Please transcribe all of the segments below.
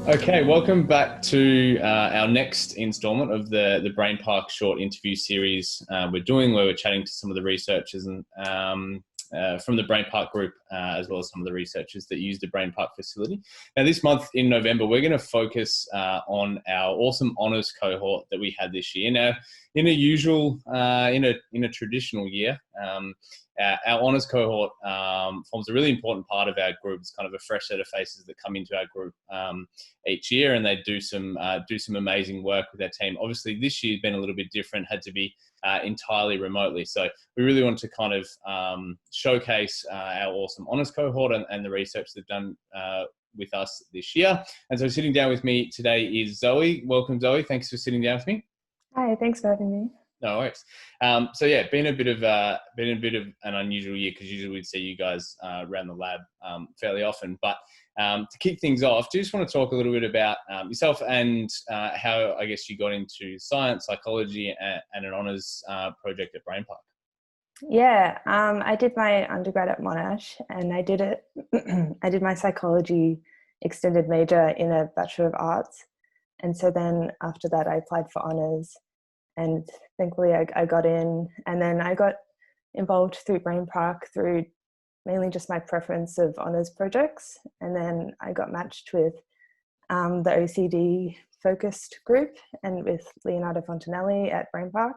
Okay, welcome back to our next installment of the BrainPark short interview series we're doing, where we're chatting to some of the researchers and from the BrainPark group, as well as some of the researchers that use the BrainPark facility. Now, this month in November, we're going to focus on our awesome honours cohort that we had this year. Now, in a traditional year, our honours cohort forms a really important part of our group. It's kind of a fresh set of faces that come into our group each year, and they do some amazing work with our team. Obviously, this year's been a little bit different, had to be entirely remotely. So we really want to kind of showcase our awesome honours cohort and the research they've done with us this year. And so sitting down with me today is Zoe. Welcome, Zoe. Thanks for sitting down with me. Hi, thanks for having me. No worries. So yeah, been a bit of an unusual year, because usually we'd see you guys around the lab fairly often. But to kick things off, do you just want to talk a little bit about yourself and how, I guess, you got into science, psychology, and an honours project at BrainPark? Yeah, I did my undergrad at Monash, and I did my psychology extended major in a Bachelor of Arts. And so then after that, I applied for honours, and thankfully I got in. And then I got involved through BrainPark through mainly just my preference of honours projects. And then I got matched with the OCD focused group and with Leonardo Fontanelli at BrainPark.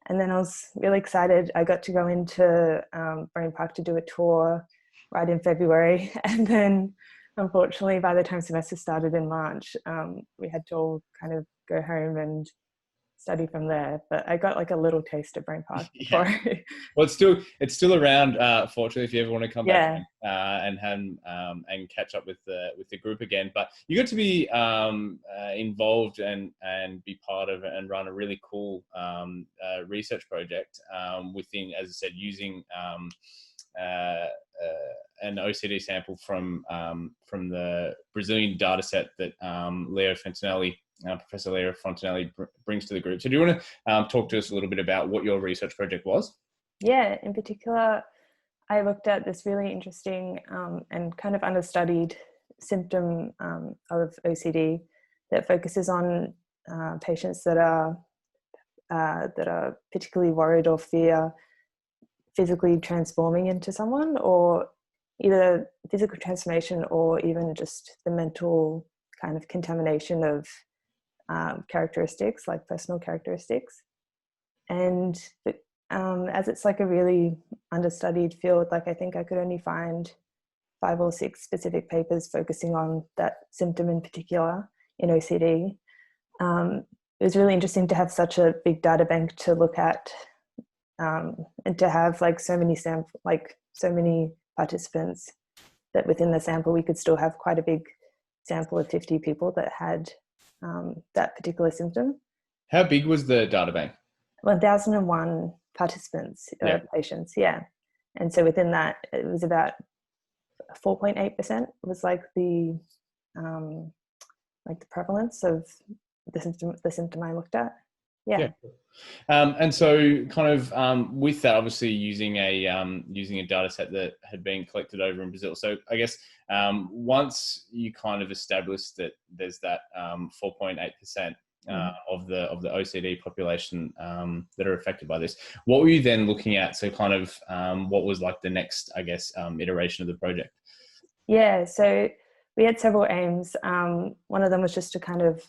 And then I was really excited. I got to go into BrainPark to do a tour right in February. And then unfortunately, by the time semester started in March, we had to all kind of go home and study from there. But I got like a little taste of BrainPark before. Yeah. Well, it's still around. Fortunately, if you ever want to come back and catch up with the group again. But you got to be involved and be part of it and run a really cool research project within, as I said, using an OCD sample from the Brazilian data set that Professor Leo Fontanelli brings to the group. So do you want to talk to us a little bit about what your research project was? Yeah, in particular, I looked at this really interesting and kind of understudied symptom of OCD that focuses on patients that are particularly worried or fear physically transforming into someone, or either physical transformation or even just the mental kind of contamination of characteristics, like personal characteristics. And as it's like a really understudied field, like I think I could only find 5 or 6 specific papers focusing on that symptom in particular in OCD. It was really interesting to have such a big data bank to look at, and to have like so many participants that within the sample we could still have quite a big sample of 50 people that had that particular symptom. How big was the data bank? 1,001 participants, patients, yeah. And so within that, it was about 4.8% was like the prevalence of the symptom I looked at. Yeah. And so kind of with that, obviously using a data set that had been collected over in Brazil. So I guess once you kind of established that there's that 4.8% of the OCD population that are affected by this, what were you then looking at? So kind of what was like the next, I guess, iteration of the project? Yeah, so we had several aims. One of them was just to kind of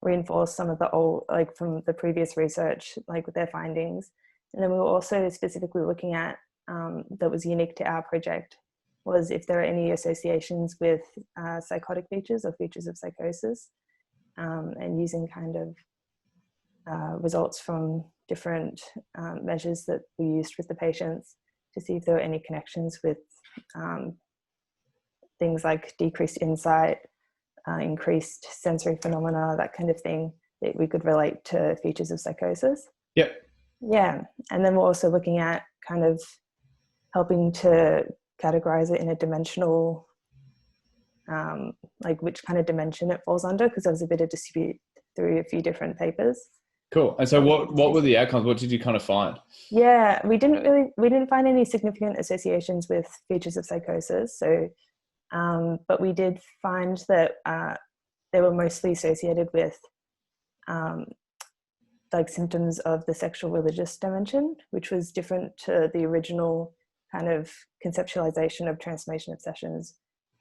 reinforce some of the old, like from the previous research, like with their findings. And then we were also specifically looking at, that was unique to our project, was if there are any associations with psychotic features or features of psychosis, and using kind of results from different measures that we used with the patients to see if there were any connections with things like decreased insight, increased sensory phenomena, that kind of thing, that we could relate to features of psychosis. Yep. Yeah. And then we're also looking at kind of helping to categorize it in a dimensional, like which kind of dimension it falls under, because there was a bit of dispute through a few different papers. Cool. And so what were the outcomes? What did you kind of find? Yeah, we didn't find any significant associations with features of psychosis. So, but we did find that they were mostly associated with like symptoms of the sexual religious dimension, which was different to the original kind of conceptualization of transformation obsessions,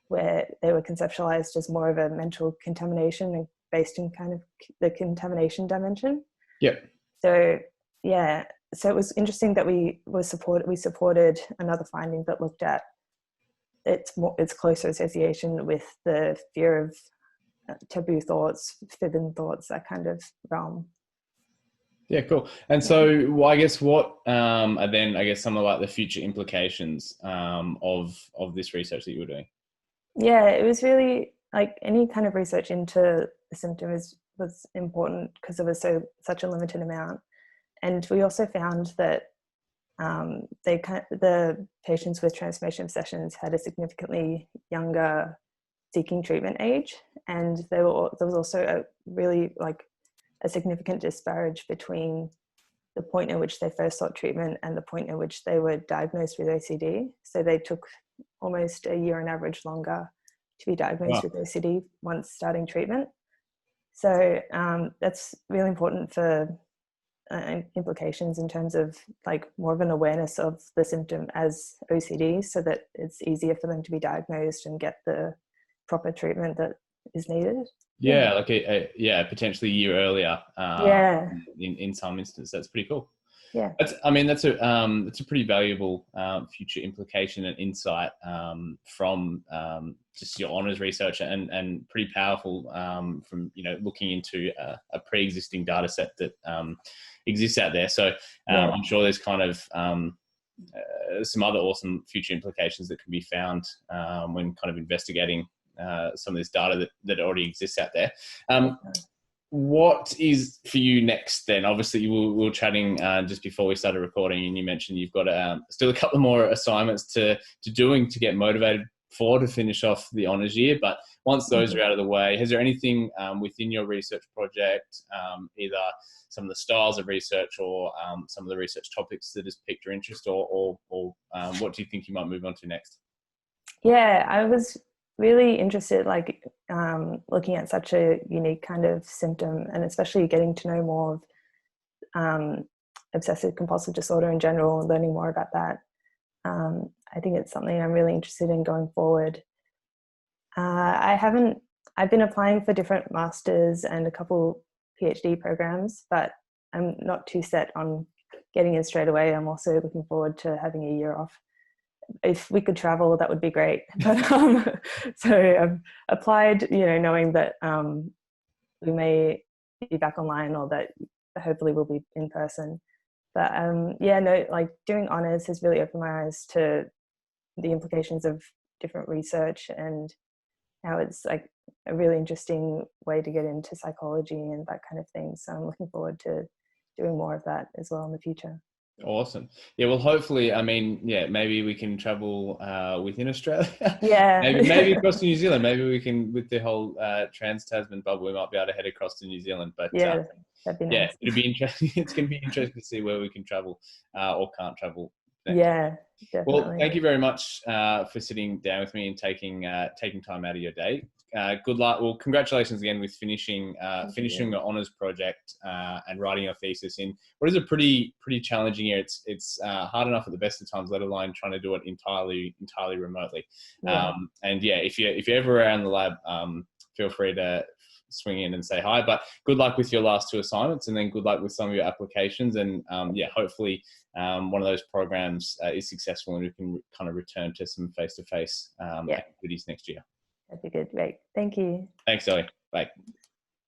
where they were conceptualized as more of a mental contamination based in kind of the contamination dimension. Yep. So yeah, so it was interesting that we supported another finding that looked at its closer association with the fear of taboo thoughts, forbidden thoughts, that kind of realm. Yeah, cool. And so, well, I guess what are then, I guess, some of like the future implications of this research that you were doing? Yeah, it was really like any kind of research into the symptom was important because there was such a limited amount. And we also found that the patients with transformation obsessions had a significantly younger seeking treatment age, and there was also a really like a significant disparage between the point at which they first sought treatment and the point at which they were diagnosed with OCD. So they took almost a year on average longer to be diagnosed with OCD once starting treatment. So that's really important for implications in terms of like more of an awareness of the symptom as OCD, so that it's easier for them to be diagnosed and get the proper treatment that is needed. Yeah, like potentially a year earlier. Yeah. In some instances, that's pretty cool. Yeah. That's a pretty valuable future implication and insight from just your honours research, and pretty powerful from looking into a pre-existing data set that exists out there. So I'm sure there's kind of some other awesome future implications that can be found when kind of investigating some of this data that already exists out there. What is for you next then? Obviously, we were chatting just before we started recording, and you mentioned you've got still a couple more assignments to doing to get motivated to finish off the honours year. But once those are out of the way, is there anything within your research project, either some of the styles of research or some of the research topics that has piqued your interest, or what do you think you might move on to next? Yeah, I was really interested, like looking at such a unique kind of symptom, and especially getting to know more of obsessive compulsive disorder in general, and learning more about that. I think it's something I'm really interested in going forward. I've been applying for different masters and a couple PhD programs, but I'm not too set on getting in straight away. I'm also looking forward to having a year off. If we could travel, that would be great. But so I've applied, knowing that we may be back online, or that hopefully we'll be in person. But like doing honours has really opened my eyes to the implications of different research, and how it's like a really interesting way to get into psychology and that kind of thing. So I'm looking forward to doing more of that as well in the future. Awesome. Yeah, well, hopefully, maybe we can travel within Australia. Yeah. maybe across to New Zealand. Maybe we can, with the whole Trans-Tasman bubble, we might be able to head across to New Zealand. But yeah, that'd be nice. It'll be interesting. It's going to be interesting to see where we can travel or can't travel next. Yeah, definitely. Well, thank you very much for sitting down with me and taking time out of your day. Good luck. Well, congratulations again with finishing your honours project and writing your thesis in what is a pretty challenging year. It's hard enough at the best of times, let alone trying to do it entirely remotely. Yeah. If you're ever around the lab, feel free to swing in and say hi. But good luck with your last two assignments, and then good luck with some of your applications. And hopefully one of those programs is successful, and we can kind of return to some face-to-face activities next year. That'd be good. Great. Thank you. Thanks, Zoe. Bye.